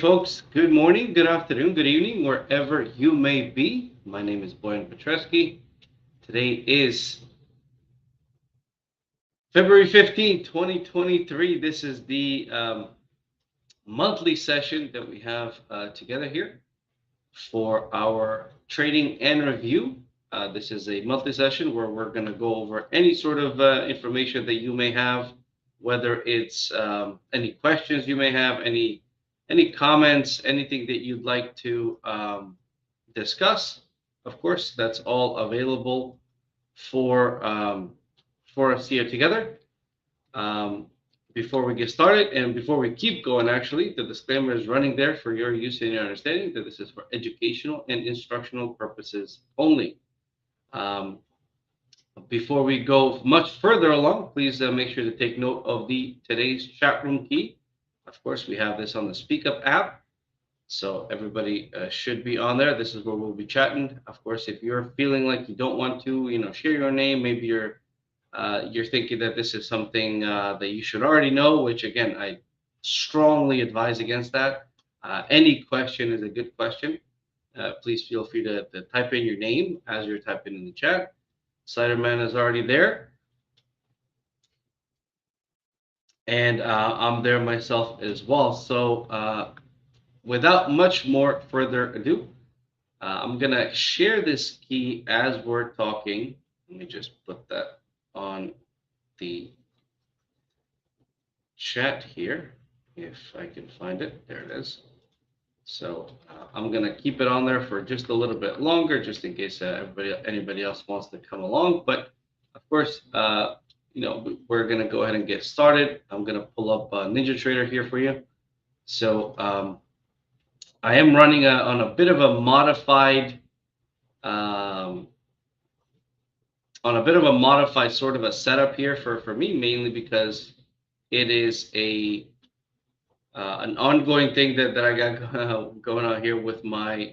Folks, good morning, good afternoon, good evening, wherever you may be. My name is Bojan Petreski. Today is February 15th, 2023. This is the monthly session that we have together here for our trading and review. This is a monthly session where we're going to go over any sort of information that you may have, whether it's any questions you may have, any comments, anything that you'd like to discuss. Of course, that's all available for for us here together. Um, Before we get started and before we keep going, actually, the disclaimer is running there for your use and your understanding that this is for educational and instructional purposes only. Um, Before we go much further along, please make sure to take note of the today's chat room key. Of course, we have this on the Speak Up app. So everybody should be on there. This is where we'll be chatting. Of course, if you're feeling like you don't want to, share your name, maybe you're thinking that this is something that you should already know, which again, I strongly advise against that. Any question is a good question. Please feel free to type in your name as you're typing in the chat. Sliderman is already there, and I'm there myself as well. So without much more further ado, I'm gonna share this key as we're talking. Let me just put that on the chat here, if I can find it. There it is. So I'm gonna keep it on there for just a little bit longer, just in case anybody else wants to come along. But of course, we're gonna go ahead and get started. I'm gonna pull up NinjaTrader here for you. So I am running on a bit of a modified, um, sort of a setup here for me, mainly because it is an ongoing thing that I got going on here with my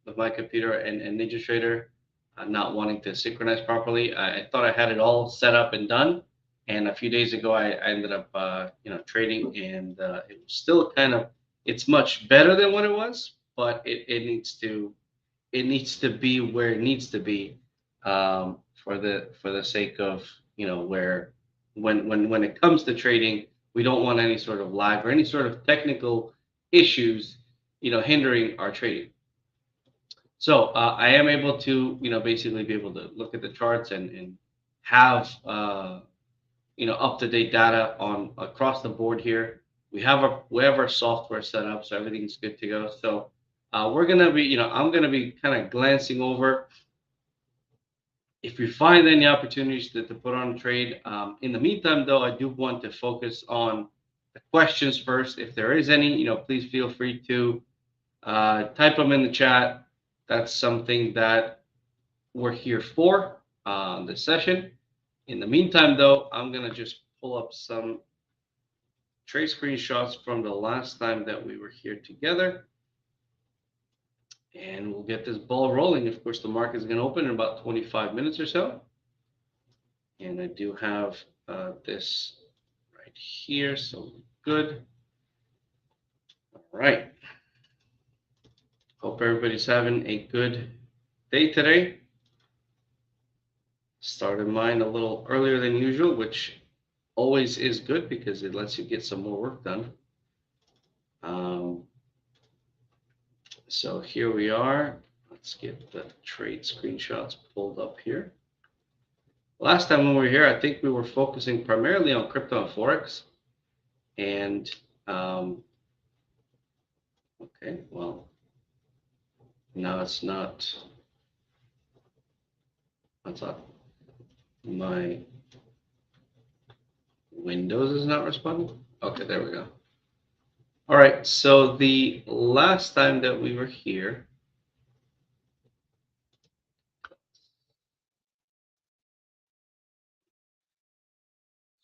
computer and NinjaTrader not wanting to synchronize properly. I thought I had it all set up and done, and a few days ago I ended up trading, and it was still it's much better than what it was, but it needs to be where it needs to be for the sake of where when it comes to trading, we don't want any sort of lag or any sort of technical issues hindering our trading. So I am able to basically be able to look at the charts and have up-to-date data on across the board here. We have our software set up, so everything's good to go. So we're gonna be, I'm gonna be kind of glancing over. If we find any opportunities to put on a trade, in the meantime, though, I do want to focus on the questions first. If there is any, please feel free to type them in the chat. That's something that we're here for this session. In the meantime, though, I'm gonna just pull up some trade screenshots from the last time that we were here together, and we'll get this ball rolling. Of course, the market is going to open in about 25 minutes or so, and I do have this right here, so good. All right, hope everybody's having a good day today. Started mine a little earlier than usual, which always is good because it lets you get some more work done. So here we are. Let's get the trade screenshots pulled up here. Last time when we were here, I think we were focusing primarily on crypto and forex. And okay, well, now it's not. What's up? My Windows is not responding. Okay, there we go. All right, so the last time that we were here,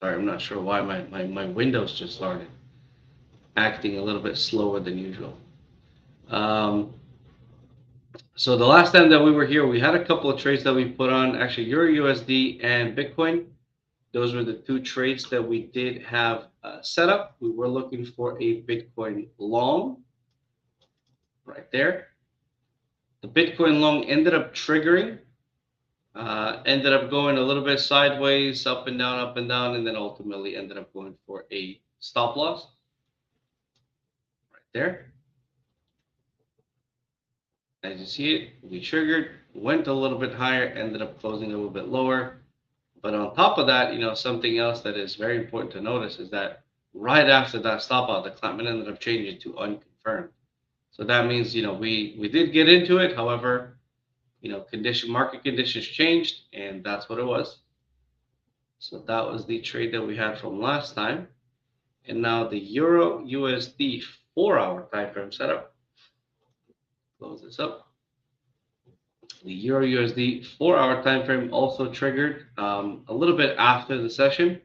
sorry, I'm not sure why my Windows just started acting a little bit slower than usual. So the last time that we were here, we had a couple of trades that we put on, actually Euro USD and Bitcoin. Those were the two trades that we did have set up. We were looking for a Bitcoin long. right there. The Bitcoin long ended up triggering, ended up going a little bit sideways, up and down, and then ultimately ended up going for a stop loss right there. As you see it, we triggered, went a little bit higher, ended up closing a little bit lower. But on top of that, something else that is very important to notice is that right after that stop out, the Clampman ended up changing to unconfirmed. So that means, we did get into it. However, market conditions changed, and that's what it was. So that was the trade that we had from last time. And now the Euro USD 4-hour time frame setup. Close this up. The Euro USD 4-hour time frame also triggered a little bit after the session.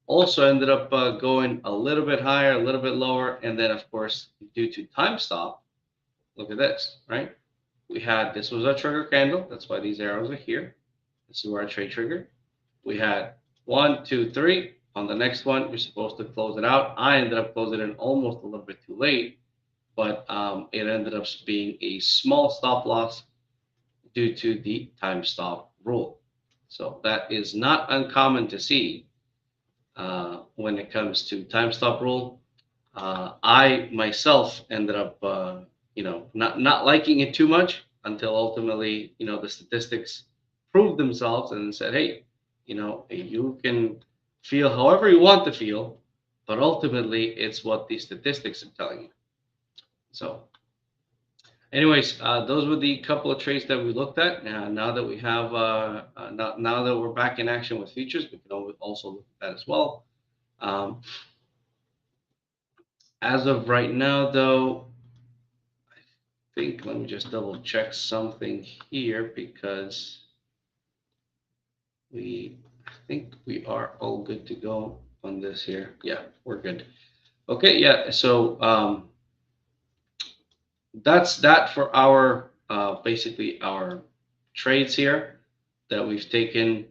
Also ended up going a little bit higher, a little bit lower, and then of course, due to time stop, look at this, right? This was our trigger candle. That's why these arrows are here. This is where our trade triggered. We had 1, 2, 3. On the next one, you're supposed to close it out. I ended up closing it almost a little bit too late, but it ended up being a small stop loss due to the time stop rule. So that is not uncommon to see when it comes to time stop rule. I myself ended up, not liking it too much until ultimately, the statistics proved themselves and said, hey, you can feel however you want to feel, but ultimately it's what the statistics are telling you. So anyways, those were the couple of trades that we looked at. Now that we have, now that we're back in action with futures, we can also look at that as well. As of right now, though, I think, let me just double check something here because I think we are all good to go on this here. Yeah, we're good. Okay, yeah, so that's that for our, basically our trades here that we've taken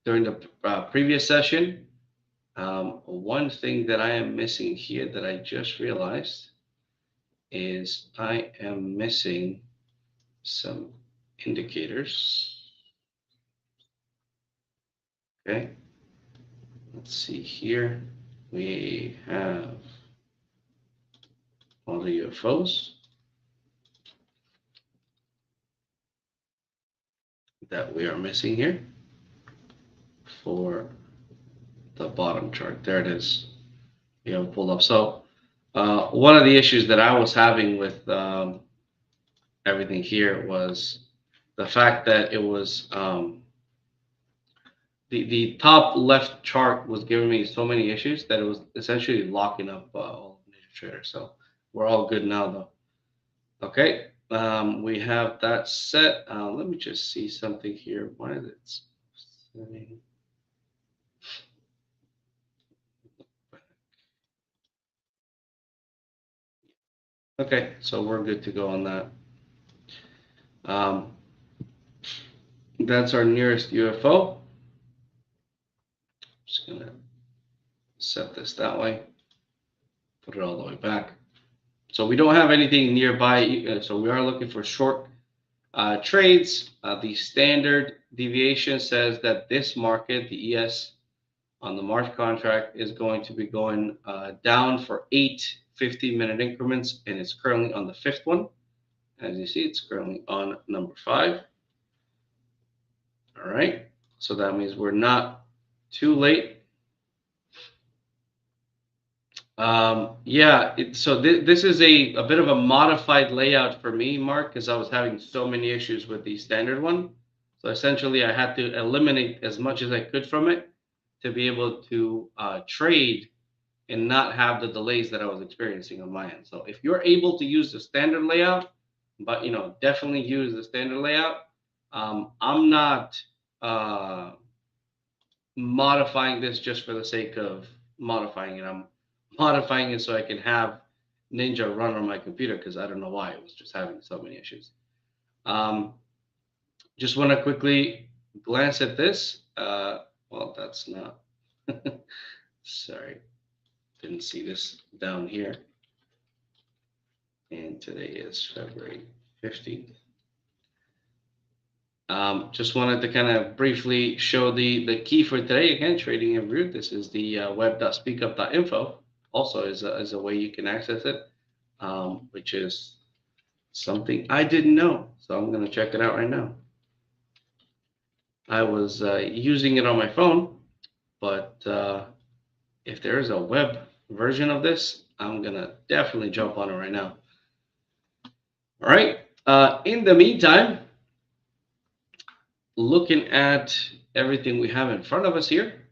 during the previous session. One thing that I am missing here that I just realized is I am missing some indicators. Okay, let's see here. We have all the UFOs that we are missing here for the bottom chart. There it is. We have it pulled up. So one of the issues that I was having with everything here was the fact that it was the top left chart was giving me so many issues that it was essentially locking up all of NinjaTrader. So we're all good now, though. Okay, we have that set. Let me just see something here. Why is it setting? Okay, so we're good to go on that. That's our nearest UFO. Just gonna set this that way. Put it all the way back. So we don't have anything nearby. So we are looking for short trades. The standard deviation says that this market, the ES on the March contract, is going to be going down for 8 15-minute increments, and it's currently on the 5th one. As you see, it's currently on number 5. All right, so that means we're not too late. So this is a bit of a modified layout for me, Mark, because I was having so many issues with the standard one. So essentially, I had to eliminate as much as I could from it to be able to trade and not have the delays that I was experiencing on my end. So if you're able to use the standard layout, but definitely use the standard layout. I'm not modifying this just for the sake of modifying it. I'm modifying it so I can have Ninja run on my computer because I don't know why it was just having so many issues. Just want to quickly glance at this. Well, that's not. Sorry, didn't see this down here. And today is February 15th. Just wanted to kind of briefly show the key for today. Again, trading and root. This is the web.speakup.info. Also is a way you can access it, which is something I didn't know. So I'm going to check it out right now. I was using it on my phone, but if there is a web version of this, I'm going to definitely jump on it right now. All right. In the meantime, looking at everything we have in front of us here,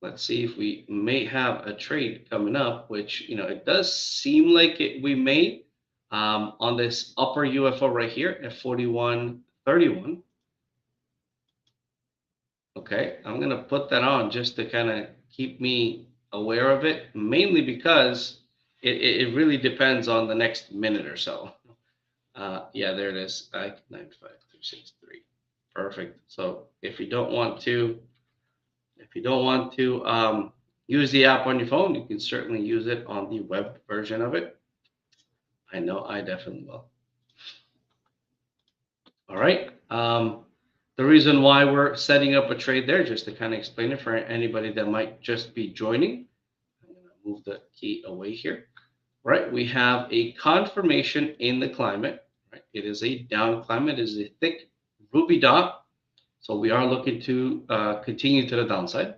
let's see if we may have a trade coming up, which, it does seem like we may on this upper UFO right here at 41.31. Okay, I'm going to put that on just to kind of keep me aware of it, mainly because it really depends on the next minute or so. Yeah, there it is. 95363. Perfect. So if you don't want to use the app on your phone, you can certainly use it on the web version of it. I know I definitely will. All right. The reason why we're setting up a trade there, just to kind of explain it for anybody that might just be joining. I'm going to move the key away here. Right. We have a confirmation in the climate. Right. It is a down climate. It is a thick ruby dot. So we are looking to continue to the downside.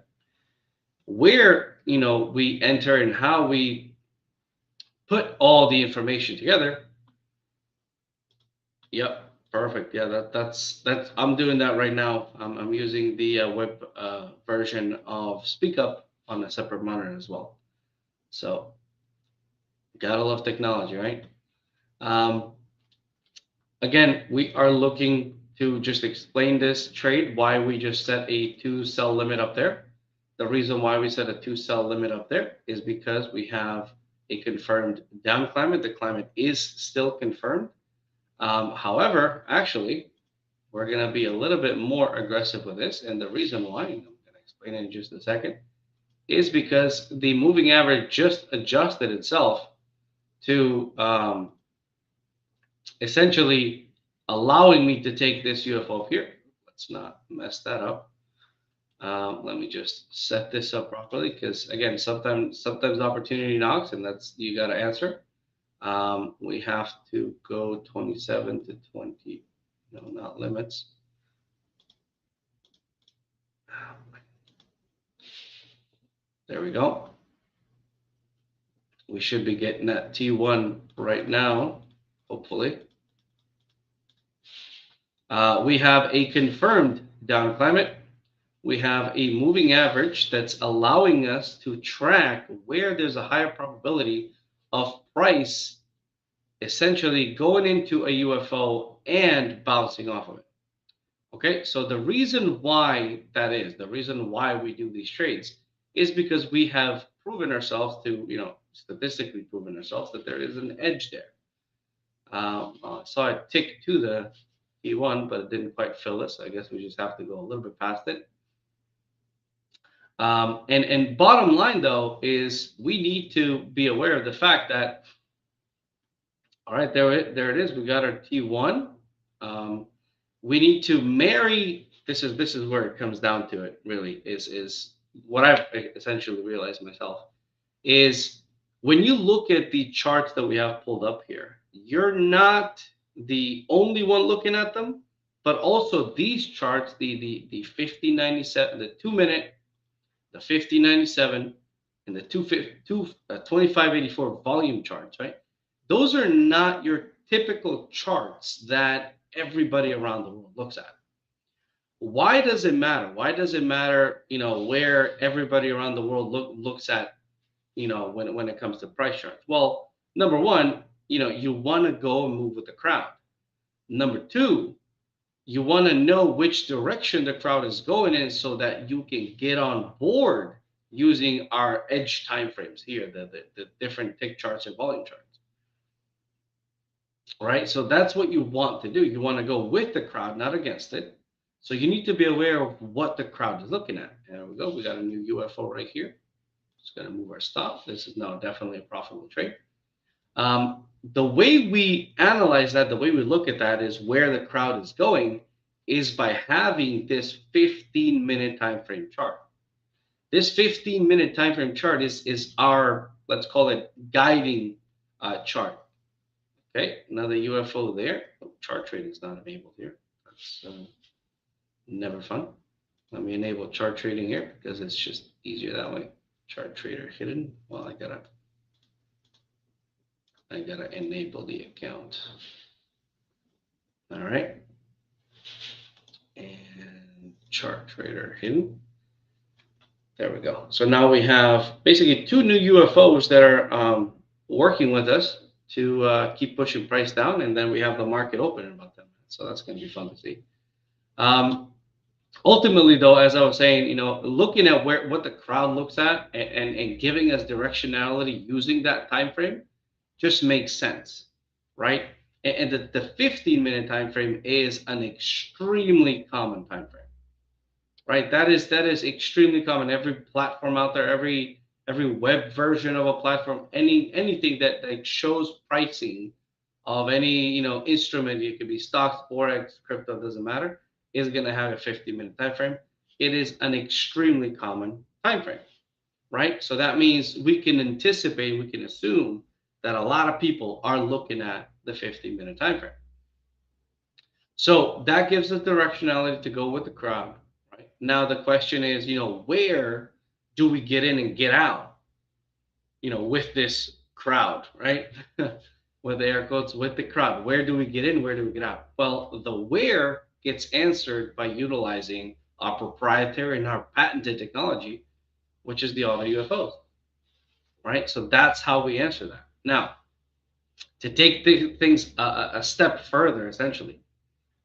Where we enter and how we put all the information together. Yep, perfect. Yeah, that's I'm doing that right now. I'm using the web version of SpeakUp on a separate monitor as well. So gotta love technology, right? Um, Again, we are looking to just explain this trade, why we just set a 2 sell limit up there. The reason why we set a 2 sell limit up there is because we have a confirmed down climate. The climate is still confirmed. However, actually, we're going to be a little bit more aggressive with this. And the reason why, and I'm going to explain it in just a second, is because the moving average just adjusted itself to essentially allowing me to take this UFO up here. Let's not mess that up. Let me just set this up properly because again, sometimes opportunity knocks, and that's you got to answer. We have to go 27 to 20. No, not limits. There we go. We should be getting that T1 right now, hopefully. We have a confirmed down climate. We have a moving average that's allowing us to track where there's a higher probability of price essentially going into a UFO and bouncing off of it. Okay, so the reason why that is, the reason why we do these trades is because we have proven ourselves to, statistically proven ourselves that there is an edge there. Saw it tick to the T1, but it didn't quite fill it, so I guess we just have to go a little bit past it. And bottom line though is we need to be aware of the fact that, all right, there it is. We got our T1. We need to marry. This is where it comes down to it. Really, is what I've essentially realized myself is when you look at the charts that we have pulled up here, you're not the only one looking at them, but also these charts, the 5097, the 2 minute, the 5097, and the 2584 volume charts, right? Those are not your typical charts that everybody around the world looks at. Why does it matter? Why does it matter, where everybody around the world looks at, when it comes to price charts? Well, number one, you want to go and move with the crowd. Number two, you want to know which direction the crowd is going in so that you can get on board using our edge timeframes here, the different tick charts and volume charts. Right? So that's what you want to do. You want to go with the crowd, not against it. So you need to be aware of what the crowd is looking at. There we go. We got a new UFO right here. Just going to move our stop. This is now definitely a profitable trade. the way we analyze that, the way we look at that is where the crowd is going is by having this 15-minute time frame chart. This 15-minute time frame chart is our, let's call it, guiding chart. Okay, another UFO there. Oh, chart trading is not enabled here. That's never fun. Let me enable chart trading here because it's just easier that way. Chart trader hidden. Well, I gotta enable the account. All right, and chart trader hidden. There we go. So now we have basically two new UFOs that are working with us to keep pushing price down, and then we have the market open in about 10 minutes. So that's going to be fun to see. Um, Ultimately, though, as I was saying, looking at what the crowd looks at and giving us directionality using that time frame just makes sense, right? And the 15-minute time frame is an extremely common time frame, right? That is extremely common. Every platform out there, every web version of a platform, anything that like shows pricing of any instrument, it could be stocks, forex, crypto, doesn't matter, is going to have a 50-minute time frame. It is an extremely common time frame, right? So that means we can anticipate, we can assume that a lot of people are looking at the 50-minute time frame. So that gives us directionality to go with the crowd, right? Now the question is, where do we get in and get out, with this crowd, right? With the air quotes, with the crowd. Where do we get in? Where do we get out? Well, the where gets answered by utilizing our proprietary and our patented technology, which is the avid UFOs, right? So that's how we answer that. Now, to take things a step further, essentially,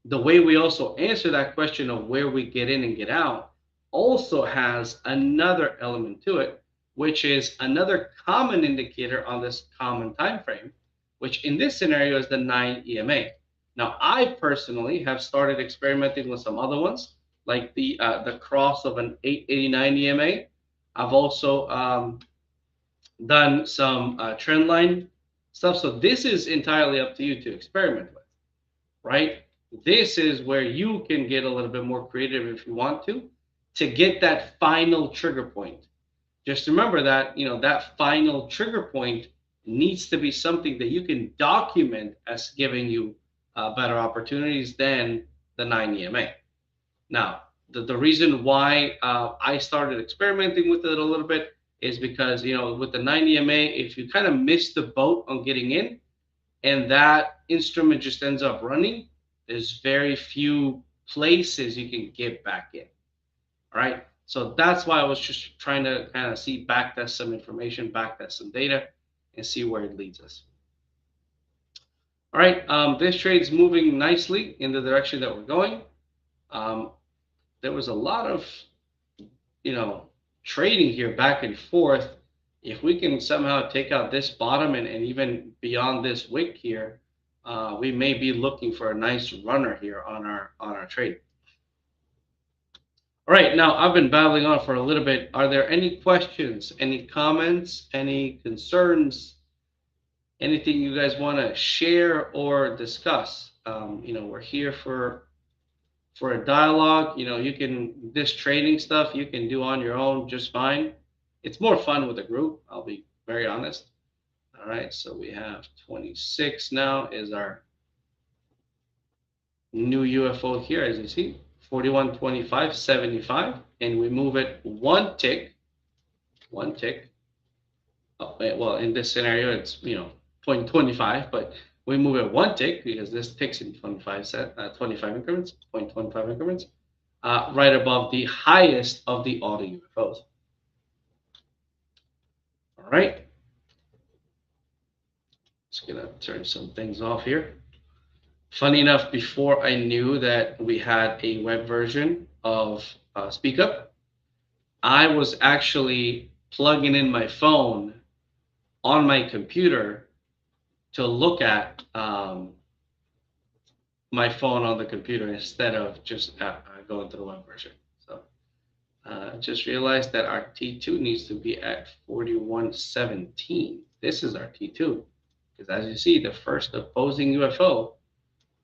the way we also answer that question of where we get in and get out also has another element to it, which is another common indicator on this common time frame, which in this scenario is the 9 EMA. Now, I personally have started experimenting with some other ones, like the cross of an 889 EMA. I've also done some trend line stuff. So this is entirely up to you to experiment with, right? This is where you can get a little bit more creative if you want to get that final trigger point. Just remember that, that final trigger point needs to be something that you can document as giving you better opportunities than the 9 EMA. Now, the reason why I started experimenting with it a little bit is because, with the 9 EMA, if you kind of miss the boat on getting in and that instrument just ends up running, there's very few places you can get back in. All right. So that's why I was just trying to kind of see, backtest some information, backtest some data, and see where it leads us. All right. This trade's moving nicely in the direction that we're going. There was a lot of, trading here back and forth. If we can somehow take out this bottom and even beyond this wick here, we may be looking for a nice runner here on our trade. All right, now I've been babbling on for a little bit. Are there any questions, any comments, any concerns, anything you guys want to share or discuss? We're here for a dialogue. You can, this trading stuff you can do on your own just fine. It's more fun with a group, I'll be very honest. All right, so we have 26 now is our new UFO here, as you see, 41.25.75, and we move it one tick. Oh, well, in this scenario, it's 0.25, but we move it one tick because this ticks in 25 increments, 0.25 increments, right above the highest of the auto UFOs. All right. Just gonna turn some things off here. Funny enough, before I knew that we had a web version of SpeakUp, I was actually plugging in my phone on my computer to look at my phone on the computer instead of just going to the web version. So just realized that our T2 needs to be at 41.17. This is our T2. Because as you see, the first opposing UFO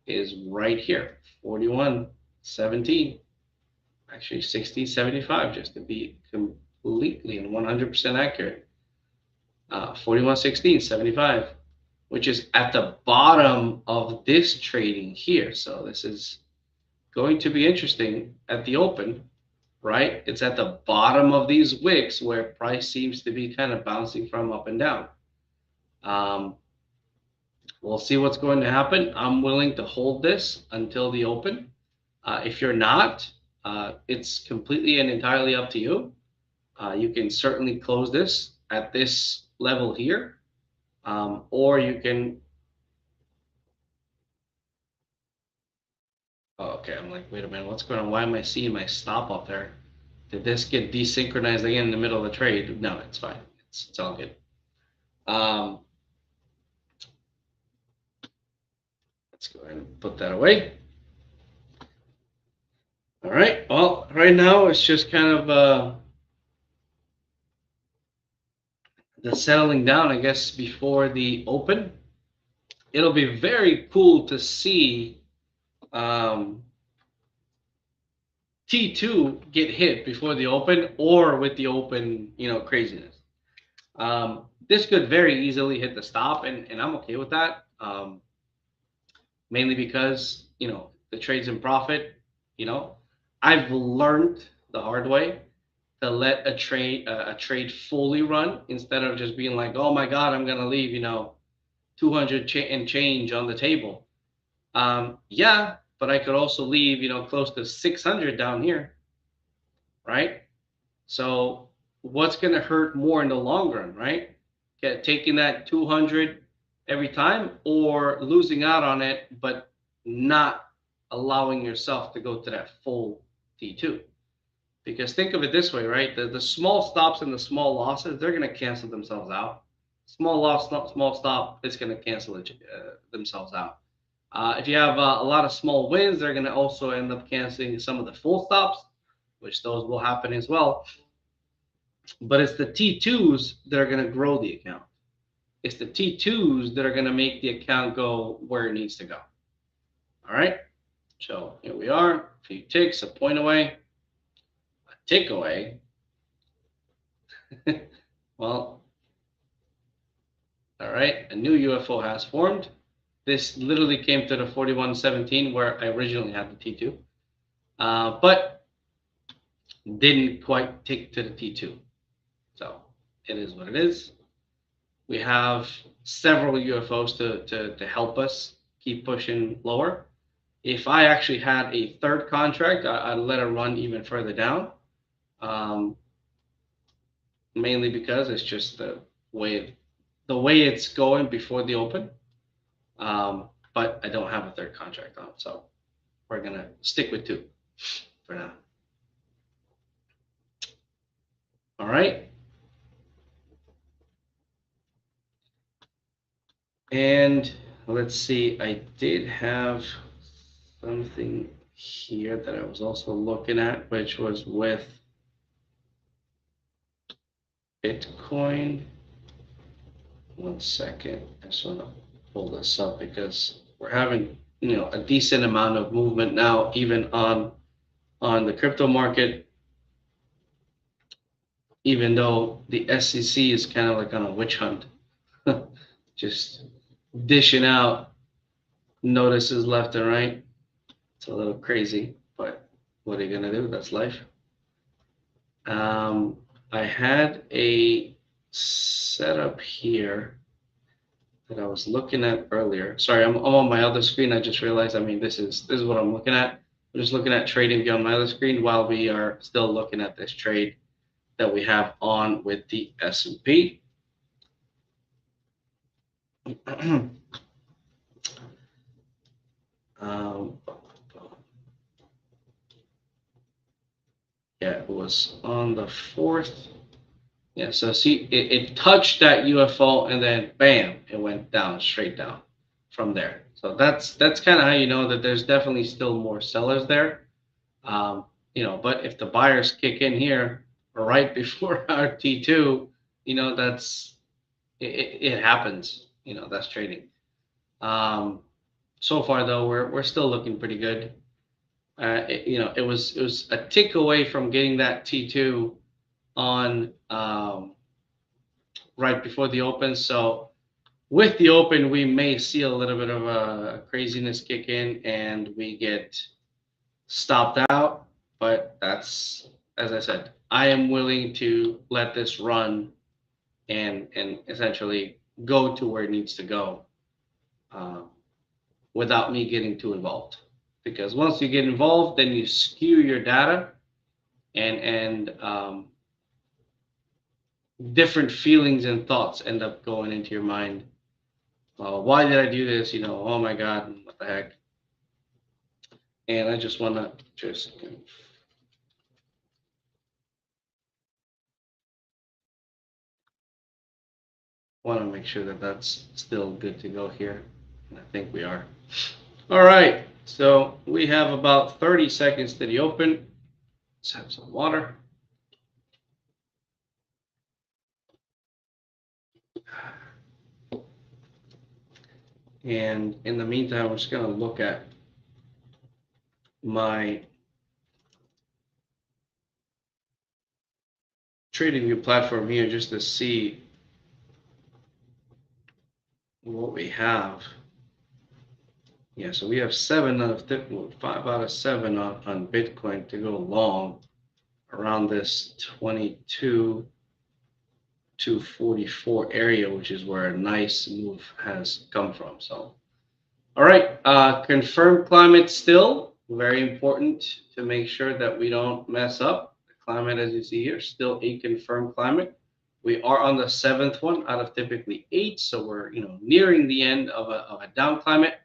is right here, 41.17, actually 60.75, just to be completely and 100% accurate. 41.16.75, which is at the bottom of this trading here. So this is going to be interesting at the open, right? It's at the bottom of these wicks where price seems to be kind of bouncing from up and down. We'll see what's going to happen. I'm willing to hold this until the open. If you're not, it's completely and entirely up to you. You can certainly close this at this level here, or you can. Oh, okay, I'm like, wait a minute, what's going on? Why am I seeing my stop up there? Did this get desynchronized again in the middle of the trade? No, it's fine. It's all good. Let's go ahead and put that away. All right. Well, right now it's just kind of the settling down, I guess, before the open. It'll be very cool to see T2 get hit before the open or with the open, craziness. This could very easily hit the stop, and I'm okay with that. Mainly because, the trade's in profit. I've learned the hard way to let a trade fully run instead of just being like, oh my God, I'm going to leave, 200 and change on the table. Yeah, but I could also leave, close to 600 down here, right? So what's going to hurt more in the long run, right? Taking that 200 every time or losing out on it, but not allowing yourself to go to that full T2. Because think of it this way, right? The small stops and the small losses, they're going to cancel themselves out. Small loss, small stop, it's going to cancel themselves out. If you have a lot of small wins, they're going to also end up canceling some of the full stops, which those will happen as well. But it's the T2s that are going to grow the account. It's the T2s that are going to make the account go where it needs to go. All right. So here we are. A few ticks, a point away, a tick away. Well, all right. A new UFO has formed. This literally came to the 41.17 where I originally had the T2, but didn't quite tick to the T2. So it is what it is. We have several UFOs to help us keep pushing lower. If I actually had a third contract, I'd let it run even further down. Mainly because it's just the way it's going before the open. But I don't have a third contract on, so we're gonna stick with two for now. All right. And let's see, I did have something here that I was also looking at, which was with Bitcoin. 1 second. I just want to pull this up because we're having, a decent amount of movement now, even on the crypto market, even though the SEC is kind of like on a witch hunt, just dishing out notices left and right. It's a little crazy, but what are you gonna do? That's life. I had a setup here that I was looking at earlier. Sorry, I'm on my other screen. I just realized, this is what I'm looking at. I'm just looking at trading on my other screen while we are still looking at this trade that we have on with the S&P. Yeah, it was on the 4th. Yeah, so see, it touched that UFO and then bam, it went down, straight down from there. So that's kind of how you know that there's definitely still more sellers there. But if the buyers kick in here right before our T2, it happens. that's trading. So far though, we're still looking pretty good. It was a tick away from getting that T2 on right before the open. So with the open, we may see a little bit of a craziness kick in and we get stopped out. But that's, as I said, I am willing to let this run and essentially go to where it needs to go uh, without me getting too involved. Because once you get involved, then you skew your data and different feelings and thoughts end up going into your mind. Why did I do this? Oh my God, what the heck? And I just want to just want to make sure that that's still good to go here. And I think we are. All right, so we have about 30 seconds to the open. Let's have some water. And in the meantime, we're just going to look at my TradingView platform here just to see what we have. Yeah, so we have 5 out of 7 on Bitcoin to go long around this 22 to 44 area, which is where a nice move has come from. So, all right, confirmed climate still very important to make sure that we don't mess up. The climate, as you see here, still a confirmed climate. We are on the 7th one out of typically 8, so we're nearing the end of a down climate.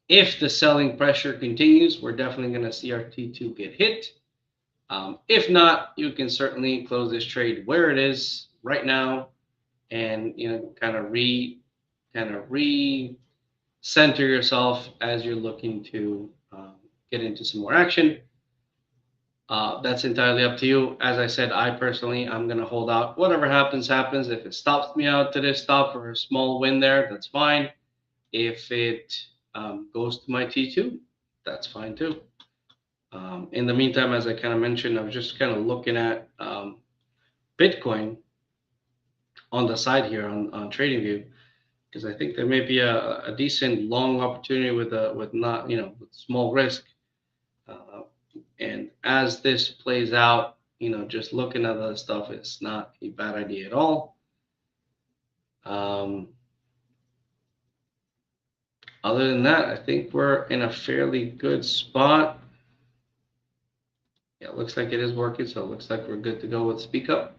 If the selling pressure continues, we're definitely going to see our T2 get hit. If not, you can certainly close this trade where it is right now, and kind of center yourself as you're looking to get into some more action. That's entirely up to you. As I said, I'm going to hold out. Whatever happens, happens. If it stops me out to this stop or a small win there, that's fine. If it goes to my T2, that's fine too. In the meantime, as I kind of mentioned, I was just kind of looking at Bitcoin on the side here on TradingView, because I think there may be a decent long opportunity with not with small risk. And as this plays out, just looking at other stuff, it's not a bad idea at all. Other than that, I think we're in a fairly good spot. Yeah, it looks like it is working, so it looks like we're good to go with Speak Up.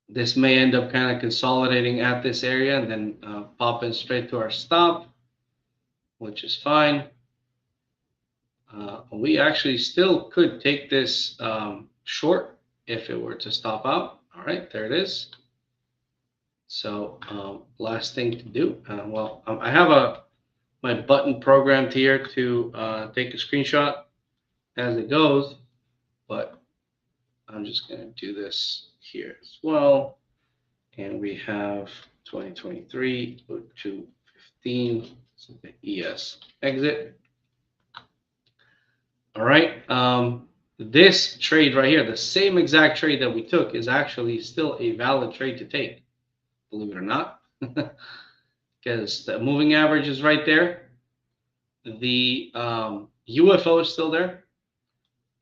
This may end up kind of consolidating at this area and then popping straight to our stop, which is fine. We actually still could take this short if it were to stop out. All right, there it is. So last thing to do. I have my button programmed here to take a screenshot as it goes, but I'm just going to do this here as well. And we have 2023 to 15, so the ES exit. All right. This trade right here, the same exact trade that we took, is actually still a valid trade to take, believe it or not, because the moving average is right there. The UFO is still there,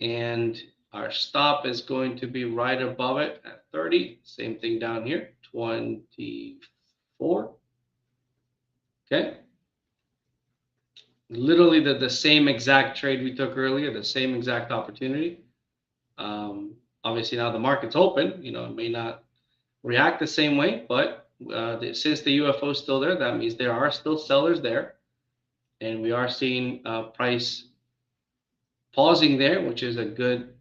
and our stop is going to be right above it at 30. Same thing down here, 24. Okay. Literally the same exact trade we took earlier, the same exact opportunity. Obviously now the market's open, it may not react the same way, but since the UFO is still there, that means there are still sellers there, and we are seeing price pausing there, which is a good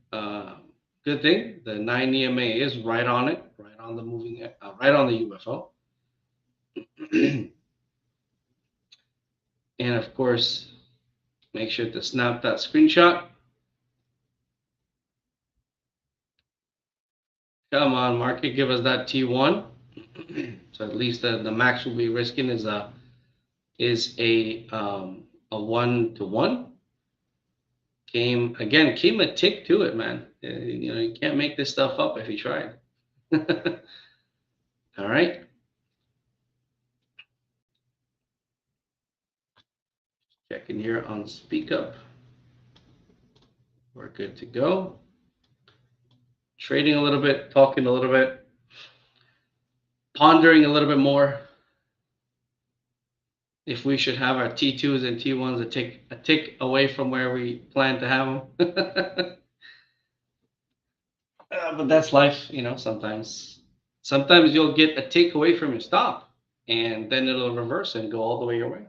thing. The 9 EMA is right on it, right on the moving, right on the UFO. And of course, make sure to snap that screenshot. Come on, market, give us that T1. So at least the max we'll be risking is a 1-to-1. Came a tick to it, man. You can't make this stuff up if you tried. All right. Checking here on speak up. We're good to go. Trading a little bit, talking a little bit, pondering a little bit more. If we should have our T2s and T1s a tick away from where we plan to have them. But that's life, sometimes you'll get a tick away from your stop, and then it'll reverse and go all the way your way.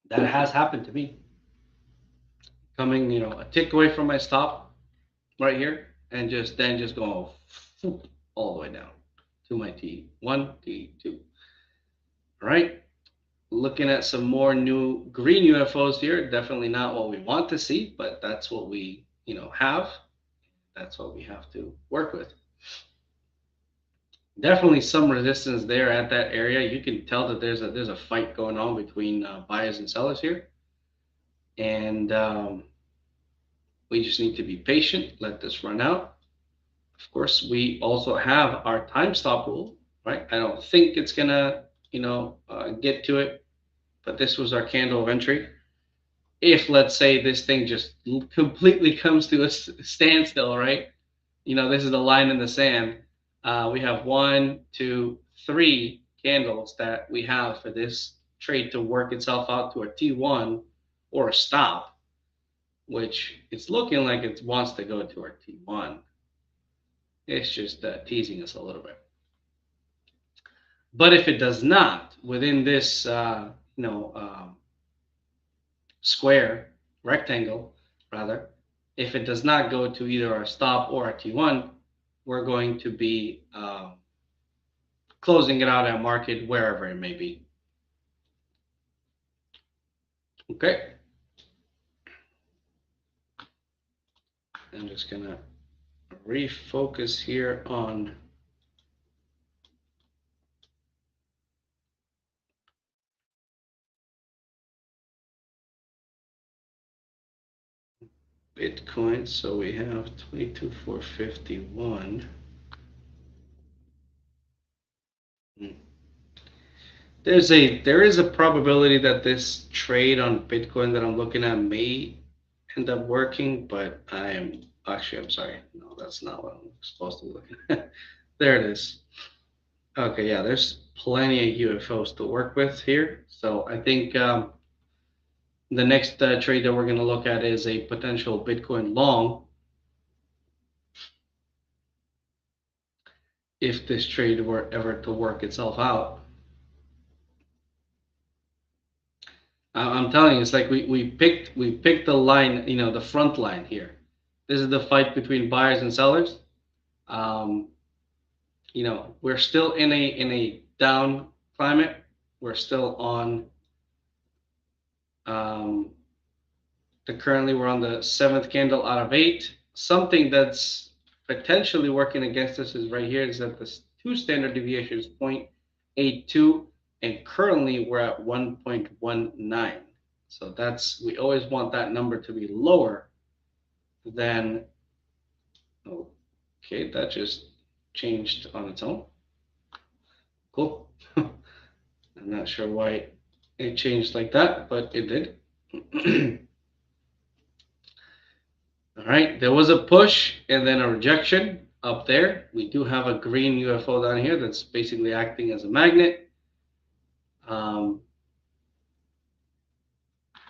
That has happened to me. Coming, a tick away from my stop right here, and just go all the way down to my T1, T2. All right. Looking at some more new green UFOs here. Definitely not what we want to see, but that's what we, have. That's what we have to work with. Definitely some resistance there at that area. You can tell that there's a fight going on between buyers and sellers here, and we just need to be patient. Let this run out. Of course, we also have our time stop rule, right? I don't think it's gonna, get to it, but this was our candle of entry. If let's say this thing just completely comes to a standstill, right? This is the line in the sand. We have 1, 2, 3 candles that we have for this trade to work itself out to a T1 or a stop, which it's looking like it wants to go to our T1. It's just teasing us a little bit. But if it does not, within this, square, rectangle, rather, if it does not go to either our stop or our T1, we're going to be closing it out at market wherever it may be. Okay. I'm just going to refocus here on Bitcoin. So we have 22,451. There is a probability that this trade on Bitcoin that I'm looking at may end up working, but I'm sorry. No, that's not what I'm supposed to be looking at. There it is. Okay, yeah, there's plenty of UFOs to work with here. So I think the next trade that we're going to look at is a potential Bitcoin long. If this trade were ever to work itself out. I'm telling you, it's like we picked the line, the front line here. This is the fight between buyers and sellers. We're still in a down climate. We're still on currently we're on the 7th candle out of 8. Something that's potentially working against us is right here is that the 2 standard deviation is 0.82, and currently we're at 1.19. So we always want that number to be lower than, okay, that just changed on its own. Cool. I'm not sure why it changed like that, but it did. All right, there was a push and then a rejection up there. We do have a green UFO down here that's basically acting as a magnet.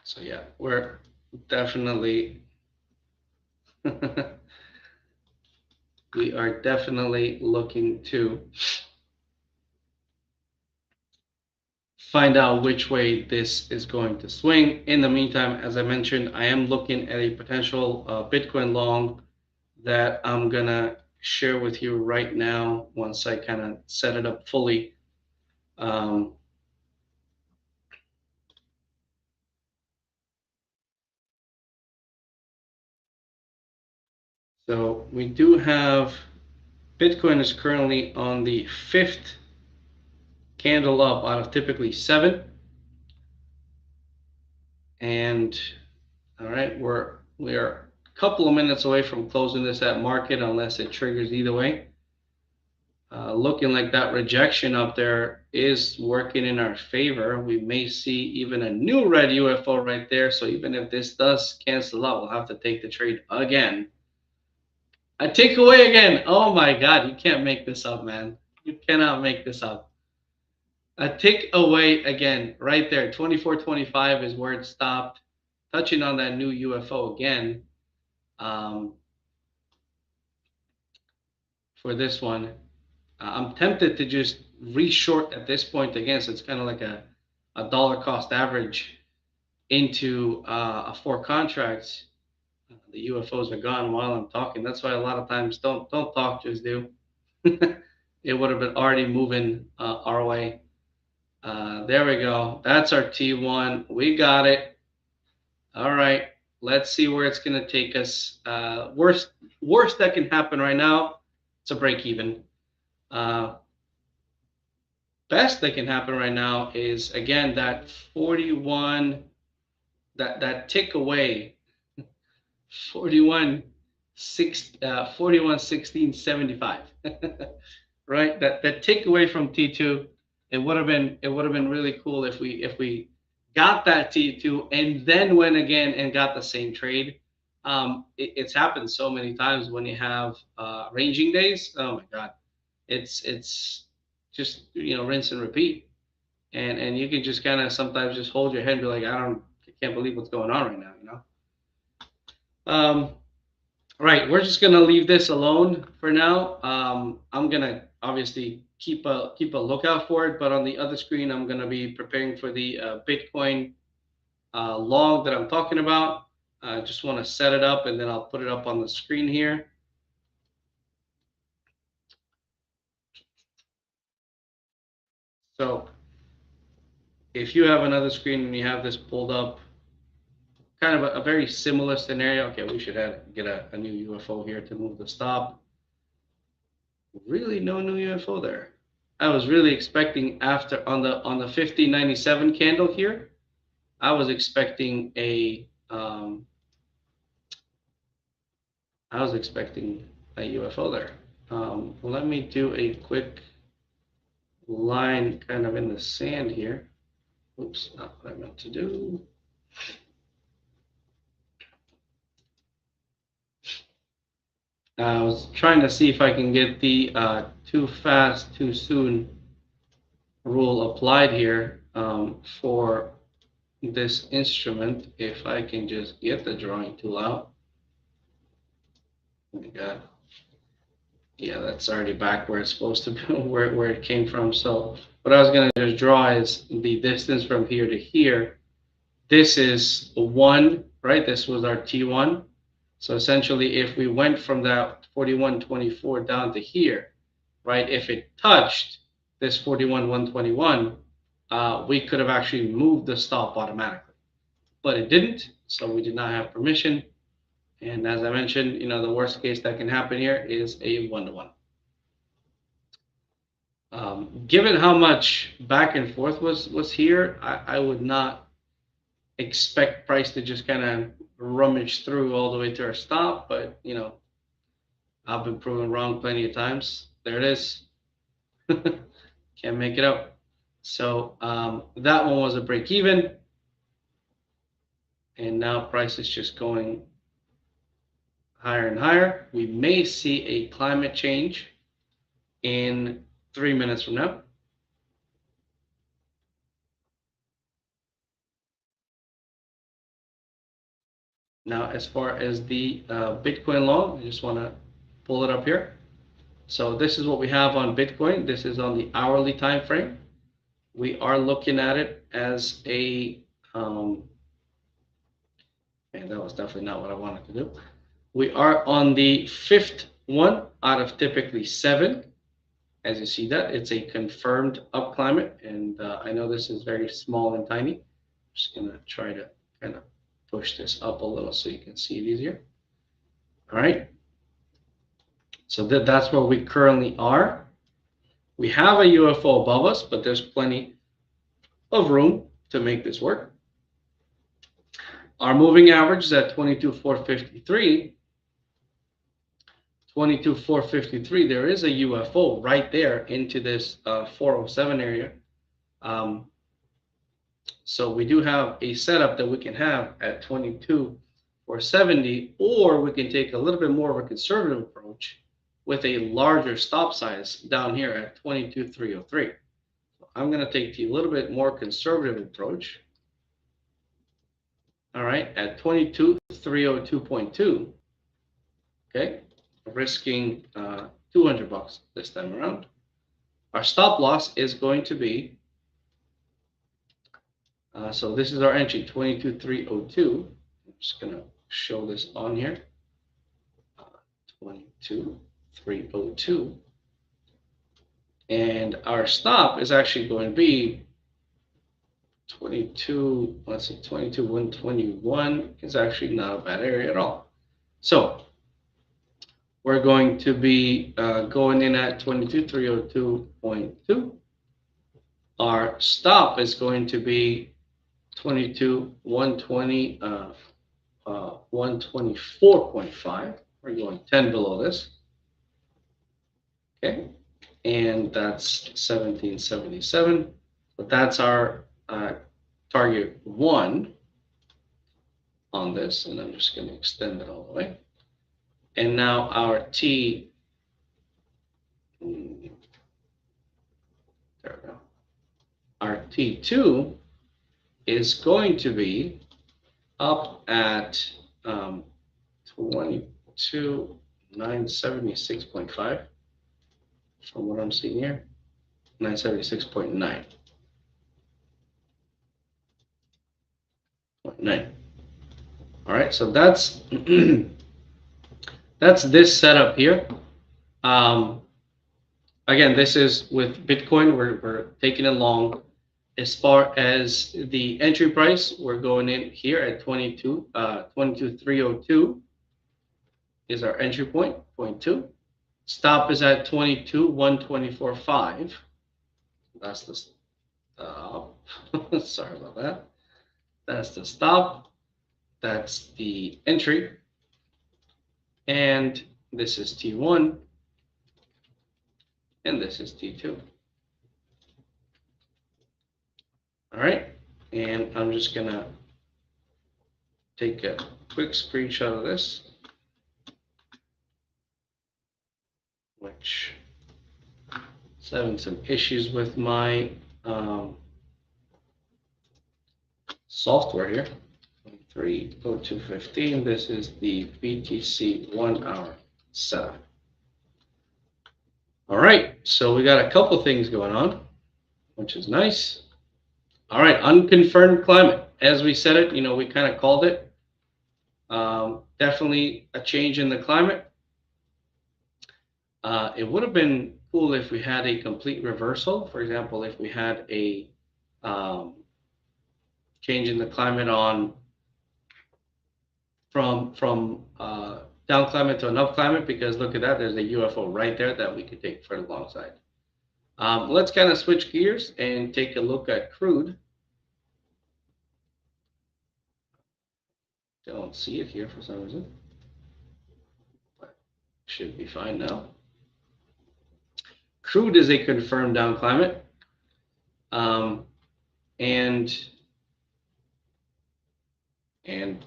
So yeah, we're definitely we are definitely looking to find out which way this is going to swing. In the meantime, as I mentioned, I am looking at a potential Bitcoin long that I'm gonna share with you right now once I kind of set it up fully. So we do have Bitcoin is currently on the 5th candle up out of typically 7. And all right, we are a couple of minutes away from closing this at market unless it triggers either way. Looking like that rejection up there is working in our favor. We may see even a new red UFO right there. So even if this does cancel out, we'll have to take the trade again. A takeaway again. Oh my God, you can't make this up, man. You cannot make this up. A tick away again, right there. 24.25 is where it stopped. Touching on that new UFO again. For this one, I'm tempted to just re-short at this point again. So it's kind of like a dollar cost average into a 4 contracts. The UFOs are gone while I'm talking. That's why a lot of times don't talk, just do. It would have been already moving our way. There we go. That's our T1. We got it. All right. Let's see where it's going to take us. Worst that can happen right now, it's a break even. Best that can happen right now is again that 41, that tick away, 41 6 41 16 75. Right, that tick away from T2. It would have been really cool if we got that T2 and then went again and got the same trade. It's happened so many times when you have ranging days. Oh my God, it's just rinse and repeat, and you can just kind of sometimes just hold your head and be like, I can't believe what's going on right now. Right, we're just gonna leave this alone for now. I'm gonna obviously keep a lookout for it, but on the other screen, I'm gonna be preparing for the Bitcoin log that I'm talking about. I just want to set it up, and then I'll put it up on the screen here. So if you have another screen and you have this pulled up, kind of a very similar scenario. Okay, we should get a new UFO here to move the stop. Really, no new UFO there. I was really expecting after on the 1597 candle here. I was expecting I was expecting a UFO there. Let me do a quick line kind of in the sand here. Oops, not what I meant to do. I was trying to see if I can get the too fast, too soon rule applied here for this instrument. If I can just get the drawing tool out. Oh my God. Yeah, that's already back where it's supposed to be, where it came from. So what I was going to just draw is the distance from here to here. This is 1, right? This was our T1. So essentially, if we went from that 41.24 down to here, right? If it touched this 41.121, we could have actually moved the stop automatically, but it didn't. So we did not have permission. And as I mentioned, the worst case that can happen here is a 1-to-1. Given how much back and forth was here, I would not expect price to just kind of rummage through all the way to our stop, but I've been proven wrong plenty of times. There it is. Can't make it up. So that one was a break even, and now price is just going higher and higher. We may see a climate change in 3 minutes from now. Now, as far as the Bitcoin log, I just want to pull it up here. So this is what we have on Bitcoin. This is on the hourly time frame. We are looking at it as a, and that was definitely not what I wanted to do. We are on the 5th one out of typically 7. As you see that, it's a confirmed up climate, and I know this is very small and tiny. I'm just gonna try to kind of push this up a little so you can see it easier. All right. So that's where we currently are. We have a UFO above us, but there's plenty of room to make this work. Our moving average is at 22,453. 22,453. There is a UFO right there into this 407 area. So we do have a setup that we can have at 22,470, or we can take a little bit more of a conservative approach with a larger stop size down here at 22,303. I'm going to take the little bit more conservative approach. All right, at 22,302.2. Okay, risking $200 this time around. Our stop loss is going to be, so this is our entry, 22,302. I'm just going to show this on here. 22,302. And our stop is actually going to be 22,121 is actually not a bad area at all. So we're going to be going in at 22,302.2. Our stop is going to be 22,120, 124.5. We're going 10 below this. Okay, and that's 1777. But that's our target 1 on this, and I'm just going to extend it all the way. And now our T, there we go. Our T2 is going to be up at 22,976.5 from what I'm seeing here, 976.9. 9. All right, so that's that's this setup here. Again, this is with Bitcoin. We're taking it long. As far as the entry price, we're going in here at 22,302 is our entry point, 0.2. Stop is at 22,124.5. That's the stop. Sorry about that. That's the stop. That's the entry. And this is T1. And this is T2. All right. And I'm just going to take a quick screenshot of this, which is having some issues with my software here. 30215. This is the BTC 1 hour setup. All right, so we got a couple things going on, which is nice. All right, unconfirmed climate. As we said it, we kind of called it. Definitely a change in the climate. It would have been cool if we had a complete reversal. For example, if we had a change in the climate on from down climate to an up climate, because look at that, there's a UFO right there that we could take for the long side. Let's kind of switch gears and take a look at crude. Don't see it here for some reason, but should be fine now. Crude is a confirmed down climate, and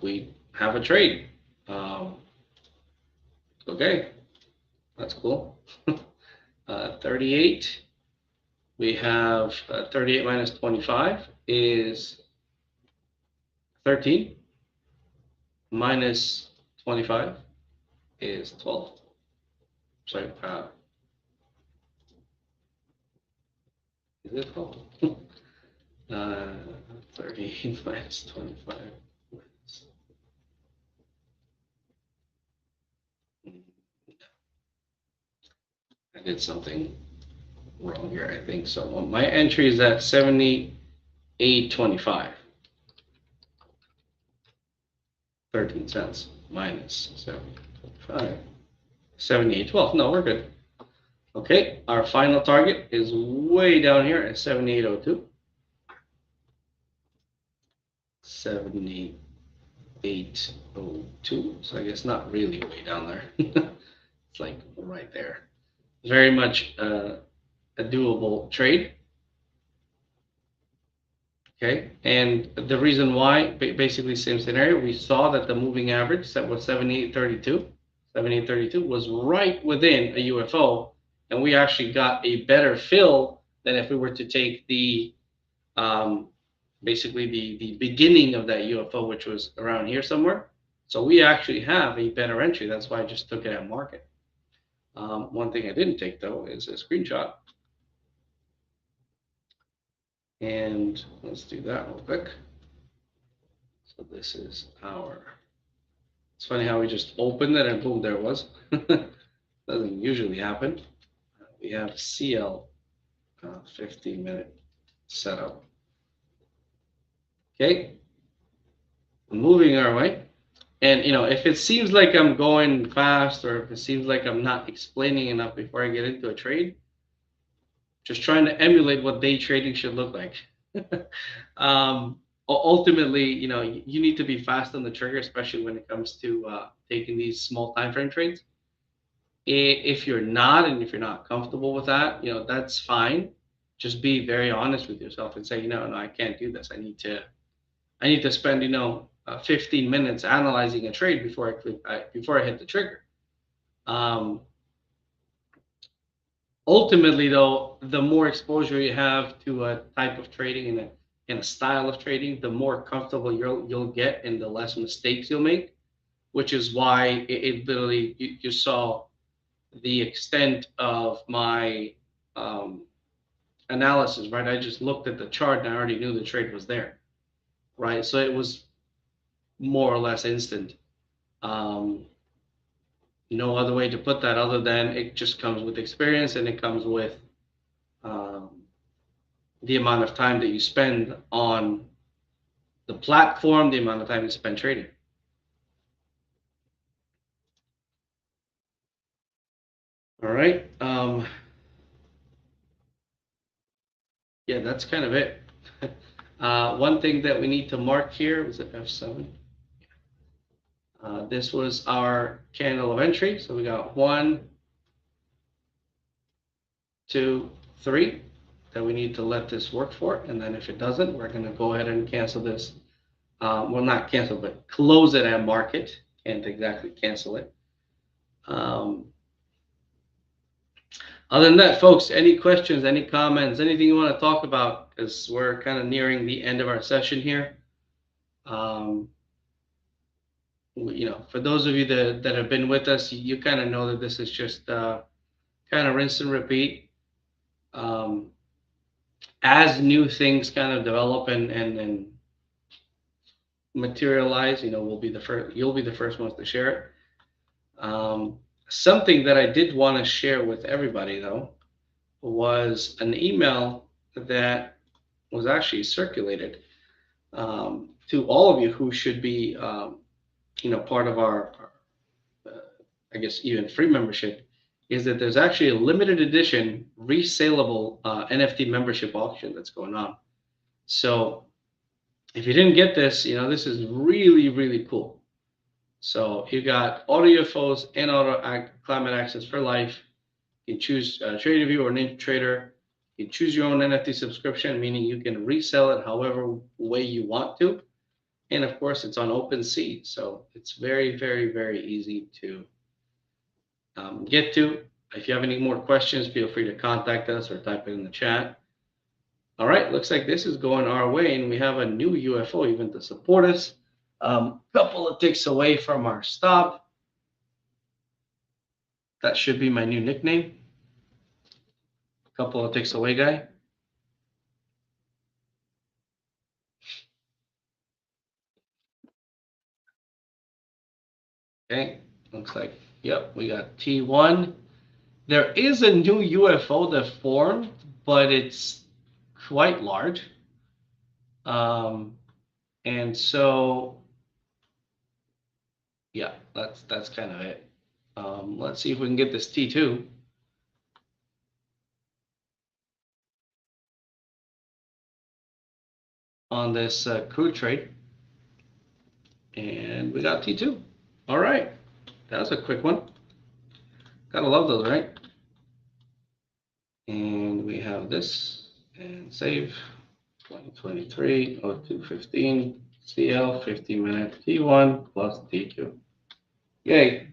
we have a trade. Okay, that's cool. 38. We have 38 minus 25 is 13. Minus 25 is 12. Sorry, is it 12? 38 minus 25. I did something wrong here, I think. So my entry is at 78.25. 13 cents minus 7.25 78.12. No, we're good. Okay, our final target is way down here at 78.02. 78.02. So I guess not really way down there. It's like right there. Very much a doable trade. Okay, and the reason why, basically same scenario, we saw that the moving average that was 78.32 was right within a UFO, and we actually got a better fill than if we were to take the basically the beginning of that UFO, which was around here somewhere. So we actually have a better entry. That's why I just took it at market. One thing I didn't take though is a screenshot. And let's do that real quick. So this is our, it's funny how we just opened it and boom, there it was. Doesn't usually happen. We have CL 15-minute setup. Okay, moving our way. And if it seems like I'm going fast, or if it seems like I'm not explaining enough before I get into a trade, just trying to emulate what day trading should look like. Ultimately, you need to be fast on the trigger, especially when it comes to taking these small time frame trades. If you're not, and if you're not comfortable with that, that's fine. Just be very honest with yourself and say, no, I can't do this. I need to spend 15 minutes analyzing a trade before before I hit the trigger. Ultimately, though, the more exposure you have to a type of trading and a style of trading, the more comfortable you'll get, and the less mistakes you'll make. Which is why it literally, you saw the extent of my analysis, right? I just looked at the chart and I already knew the trade was there, right? So it was more or less instant. No other way to put that other than it just comes with experience, and it comes with the amount of time that you spend on the platform, the amount of time you spend trading. All right. Yeah, that's kind of it. One thing that we need to mark here was it F7. This was our candle of entry. So we got 1, 2, 3 that we need to let this work for. And then if it doesn't, we're going to go ahead and cancel this. Well, not cancel, but close it at market. Can't exactly cancel it. Other than that, folks, any questions, any comments, anything you want to talk about? Because we're kind of nearing the end of our session here. For those of you that have been with us, you kind of know that this is just kind of rinse and repeat. As new things kind of develop and materialize, you'll be the first ones to share it. Something that I did want to share with everybody, though, was an email that was actually circulated to all of you who should be, part of our I guess even free membership, is that there's actually a limited edition resaleable NFT membership auction that's going on. So if you didn't get this, this is really, really cool. So you got auto UFOs and climate access for life. You can choose TradingView or NinjaTrader. You can choose your own NFT subscription, meaning you can resell it however way you want to. And of course, it's on OpenSea, so it's very, very, very easy to get to. If you have any more questions, feel free to contact us or type it in the chat. All right, looks like this is going our way, and we have a new UFO even to support us. Couple of ticks away from our stop. That should be my new nickname. Couple of ticks away, guy. Okay, looks like, yep, we got T1. There is a new UFO that formed, but it's quite large. And so, yeah, that's kind of it. Let's see if we can get this T2. On this crude trade. And we got T2. All right. That was a quick one. Gotta love those, right? And we have this and save 2023 0215 CL 50-minute T1 plus T2. Yay.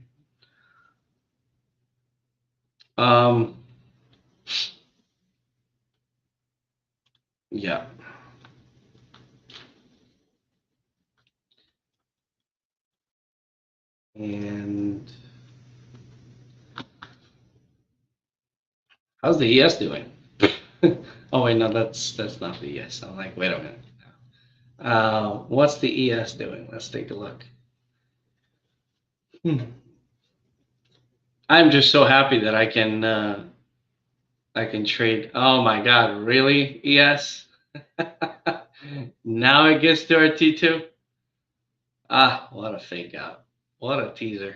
Yeah. And how's the ES doing? Oh wait, no, that's not the ES. I'm like, wait a minute. What's the ES doing? Let's take a look. I'm just so happy that I can trade. Oh my God, really? ES? Now it gets to our T2. Ah, what a fake out. What a teaser.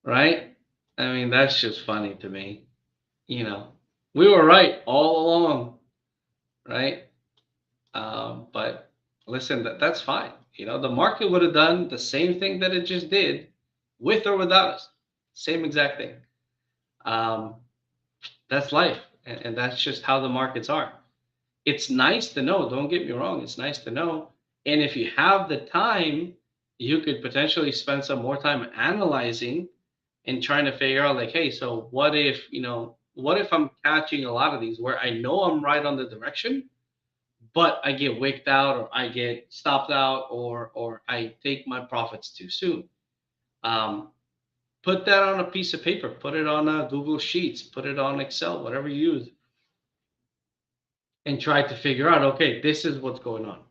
Right? I mean, that's just funny to me. You know, we were right all along, right? But listen, that's fine. You know, the market would have done the same thing that it just did with or without us. Same exact thing. Um, that's life. And that's just how the markets are. It's nice to know, don't get me wrong, it's nice to know. And if you have the time, you could potentially spend some more time analyzing and trying to figure out like, hey, so what if, what if I'm catching a lot of these where I know I'm right on the direction, but I get wicked out or I get stopped out or I take my profits too soon. Um, put that on a piece of paper, put it on Google Sheets, put it on Excel, whatever you use, and try to figure out, okay, this is what's going on.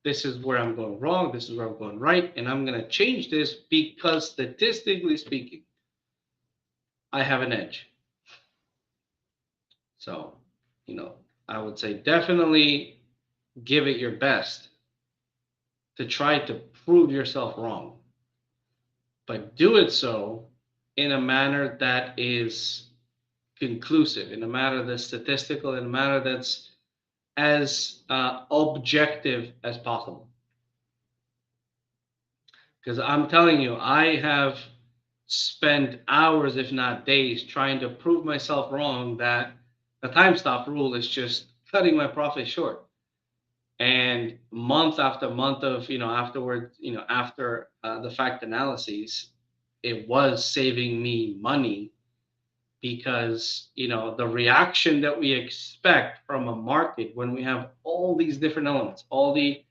This is where I'm going wrong. This is where I'm going right. And I'm going to change this because statistically speaking, I have an edge. So, I would say definitely give it your best to try to prove yourself wrong, but do it so in a manner that is conclusive, in a manner that's statistical, in a manner that's as objective as possible. Because I'm telling you, I have spent hours, if not days, trying to prove myself wrong that the time stop rule is just cutting my profit short. And month after month of, afterward, after the fact analyses, it was saving me money because, the reaction that we expect from a market when we have all these different elements, all the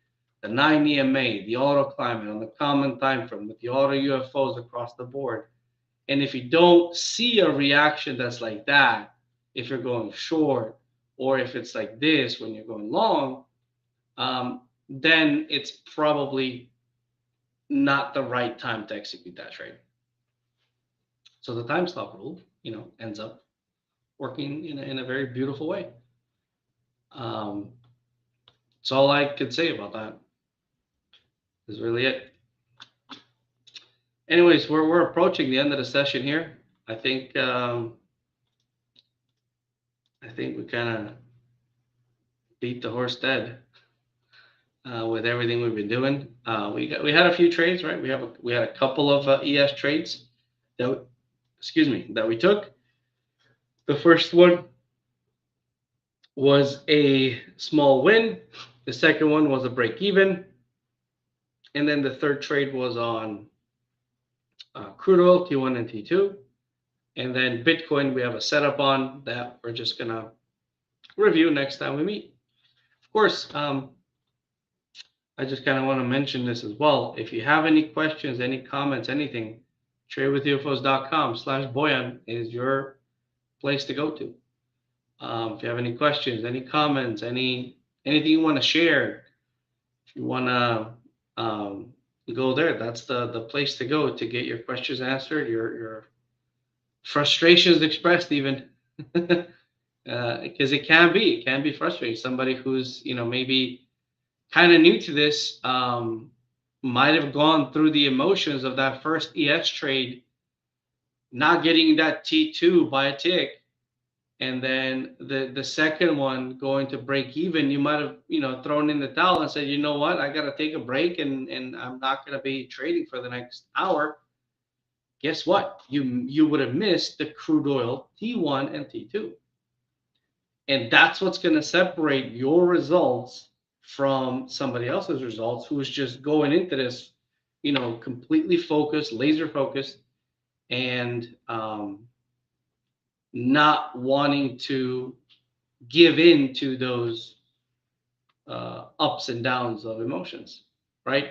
9 EMA, the auto climate on the common time frame with the auto UFOs across the board. And if you don't see a reaction that's like that, if you're going short or if it's like this when you're going long, then it's probably not the right time to execute that trade. So the time stop rule, ends up working in a very beautiful way. That's all I could say about that. Is really it. Anyways, we're approaching the end of the session here. I think we kind of beat the horse dead with everything we've been doing. We had a few trades, right? We had a couple of ES trades that we took. The first one was a small win. The second one was a break even, and then the third trade was on crude oil T1 and T2, and then Bitcoin we have a setup on that we're just gonna review next time we meet. Of course, I just kind of want to mention this as well. If you have any questions, any comments, anything, tradewithufos.com/Bojan is your place to go to. If you have any questions, any comments, anything you want to share, if you want to go there, that's the place to go to get your questions answered, your frustrations expressed even. Because it can be frustrating. Somebody who's maybe kind of new to this might have gone through the emotions of that first ES trade not getting that T2 by a tick, and then the second one going to break even, you might have, thrown in the towel and said, you know what, I got to take a break, and I'm not going to be trading for the next hour. Guess what? You would have missed the crude oil T1 and T2. And that's what's going to separate your results from somebody else's results who is just going into this, completely focused, laser focused, and not wanting to give in to those ups and downs of emotions, right?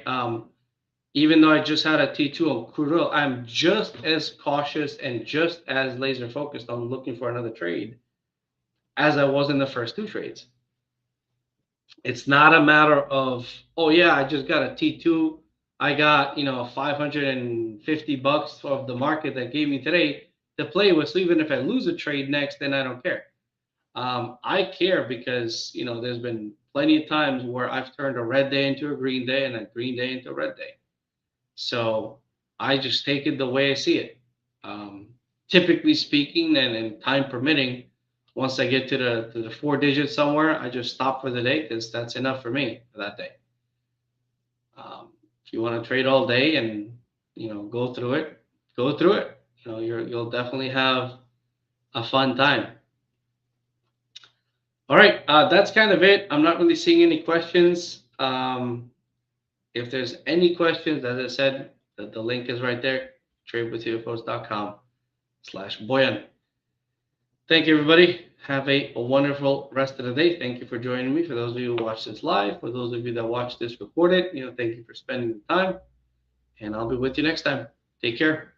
Even though I just had a T2 on crude oil, I'm just as cautious and just as laser focused on looking for another trade as I was in the first two trades. It's not a matter of, oh yeah, I just got a T2. I got, $550 of the market that gave me today to play with. So even if I lose a trade next, then I don't care. I care because, there's been plenty of times where I've turned a red day into a green day and a green day into a red day. So I just take it the way I see it. Typically speaking, and time permitting, once I get to the 4 digits somewhere, I just stop for the day because that's enough for me for that day. If you want to trade all day and go through it, go through it. You'll definitely have a fun time. All right, that's kind of it. I'm not really seeing any questions. If there's any questions, as I said, the link is right there, tradewithufos.com/Bojan. Thank you, everybody. Have a wonderful rest of the day. Thank you for joining me. For those of you who watch this live, for those of you that watch this recorded, thank you for spending the time. And I'll be with you next time. Take care.